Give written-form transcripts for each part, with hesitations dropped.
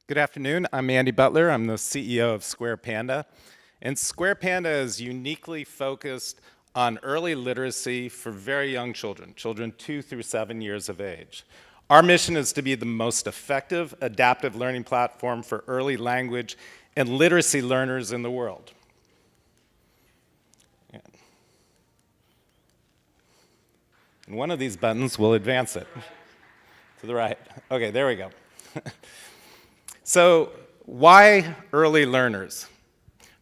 Good afternoon. I'm Andy Butler. I'm the CEO of Square Panda. And Square Panda is uniquely focused on early literacy for very young children, children 2 through 7 years of age. Our mission is to be the most effective adaptive learning platform for early language and literacy learners in the world. And one of these buttons will advance it to the right. Okay, there we go. So why early learners?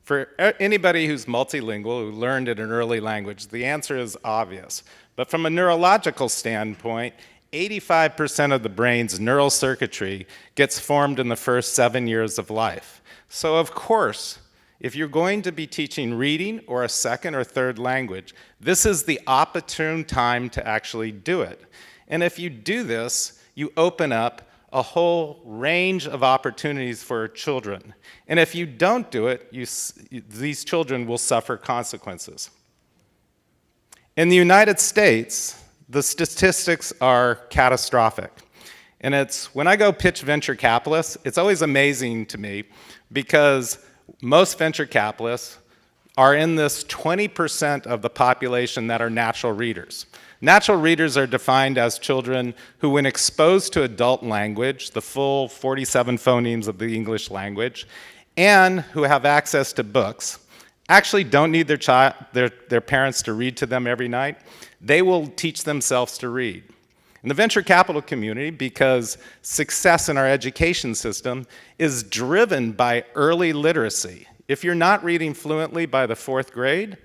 For anybody who's multilingual, who learned in an early language, the answer is obvious. But from a neurological standpoint, 85% of the brain's neural circuitry gets formed in the first 7 years of life. So of course, if you're going to be teaching reading or a second or third language, this is the opportune time to actually do it. And if you do this, you open up a whole range of opportunities for children. And if you don't do it, these children will suffer consequences. In the United States, the statistics are catastrophic. And when I go pitch venture capitalists, it's always amazing to me because most venture capitalists are in this 20% of the population that are natural readers. Natural readers are defined as children who, when exposed to adult language, the full 47 phonemes of the English language, and who have access to books, actually don't need their parents to read to them every night. They will teach themselves to read. In the venture capital community, because success in our education system is driven by early literacy. If you're not reading fluently by the 4th grade,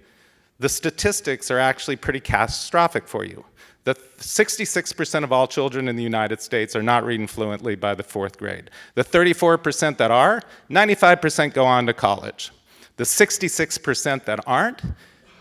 the statistics are actually pretty catastrophic for you. The 66% of all children in the United States are not reading fluently by the 4th grade. The 34% that are, 95% go on to college. The 66% that aren't,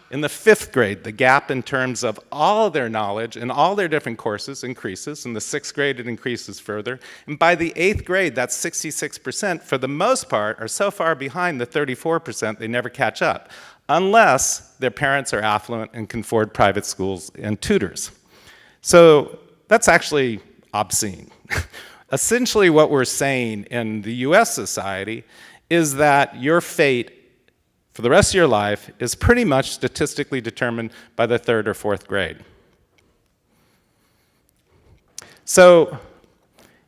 in the 5th grade, the gap in terms of all their knowledge in all their different courses increases. In the 6th grade, it increases further. And by the 8th grade, that 66%, for the most part, are so far behind the 34%, they never catch up, unless their parents are affluent and can afford private schools and tutors. So that's actually obscene. Essentially, what we're saying in the US society is that your fate for the rest of your life is pretty much statistically determined by the 3rd or 4th grade. So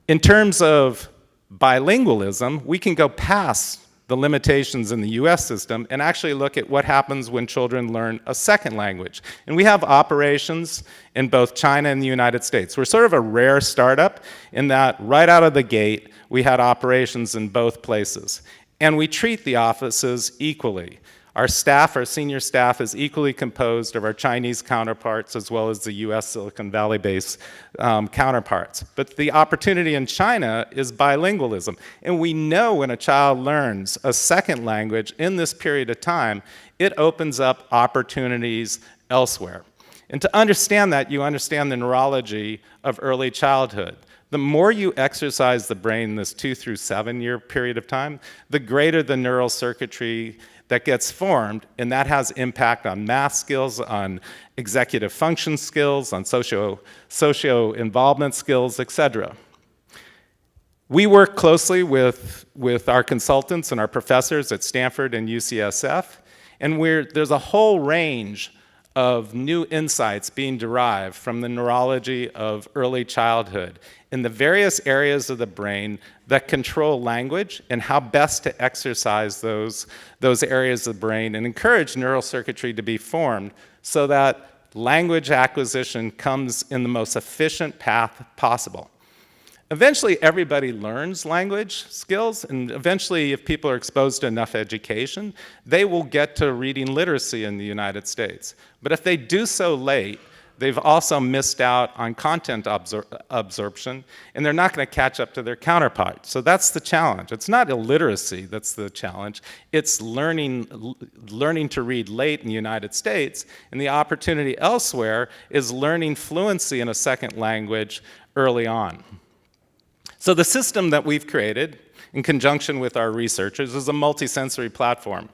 in terms of bilingualism, we can go past the limitations in the US system and actually look at what happens when children learn a second language. And we have operations in both China and the United States. We're sort of a rare startup in that right out of the gate, we had operations in both places. And we treat the offices equally. Our staff, our senior staff, is equally composed of our Chinese counterparts as well as the US Silicon Valley-based counterparts. But the opportunity in China is bilingualism. And we know when a child learns a second language in this period of time, it opens up opportunities elsewhere. And to understand that, you understand the neurology of early childhood. The more you exercise the brain in this 2 through 7 year period of time, the greater the neural circuitry that gets formed, and that has impact on math skills, on executive function skills, on socio involvement skills, etc. We work closely with our consultants and our professors at Stanford and UCSF, and there's a whole range of new insights being derived from the neurology of early childhood in the various areas of the brain that control language and how best to exercise those areas of the brain and encourage neural circuitry to be formed so that language acquisition comes in the most efficient path possible. Eventually, everybody learns language skills, and eventually, if people are exposed to enough education, they will get to reading literacy in the United States. But if they do so late, they've also missed out on content absorption, and they're not going to catch up to their counterparts. So that's the challenge. It's not illiteracy that's the challenge. It's learning to read late in the United States, and the opportunity elsewhere is learning fluency in a second language early on. So the system that we've created in conjunction with our researchers is a multisensory platform.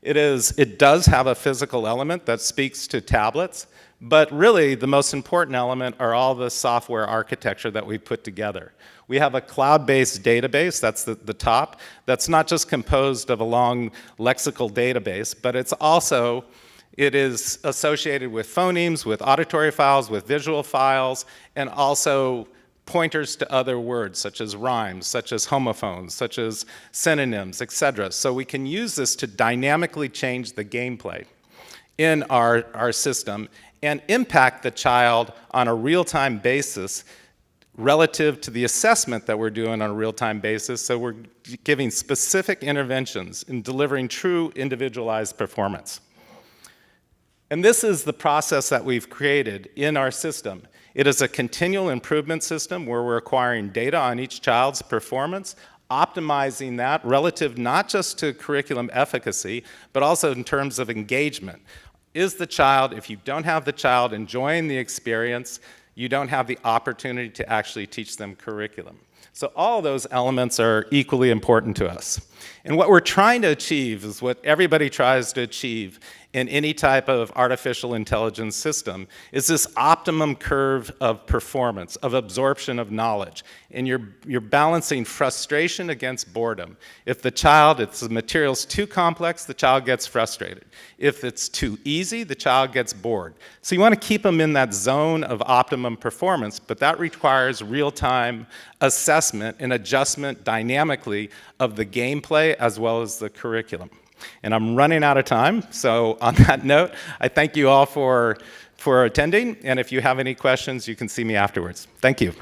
It does have a physical element that speaks to tablets, but really the most important element are all the software architecture that we put together. We have a cloud-based database, that's the top, that's not just composed of a long lexical database, but it is associated with phonemes, with auditory files, with visual files, and also pointers to other words, such as rhymes, such as homophones, such as synonyms, etc. So we can use this to dynamically change the gameplay in our system and impact the child on a real-time basis relative to the assessment that we're doing on a real-time basis. So we're giving specific interventions in delivering true individualized performance. And this is the process that we've created in our system. It is a continual improvement system where we're acquiring data on each child's performance, optimizing that relative not just to curriculum efficacy, but also in terms of engagement. Is the child, if you don't have the child enjoying the experience, you don't have the opportunity to actually teach them curriculum. So all those elements are equally important to us. And what we're trying to achieve is what everybody tries to achieve in any type of artificial intelligence system, is this optimum curve of performance, of absorption of knowledge. And you're balancing frustration against boredom. If the material's too complex, the child gets frustrated. If it's too easy, the child gets bored. So you want to keep them in that zone of optimum performance, but that requires real-time assessment and adjustment dynamically of the gameplay as well as the curriculum. And I'm running out of time, so on that note, I thank you all for attending, and if you have any questions, you can see me afterwards. Thank you.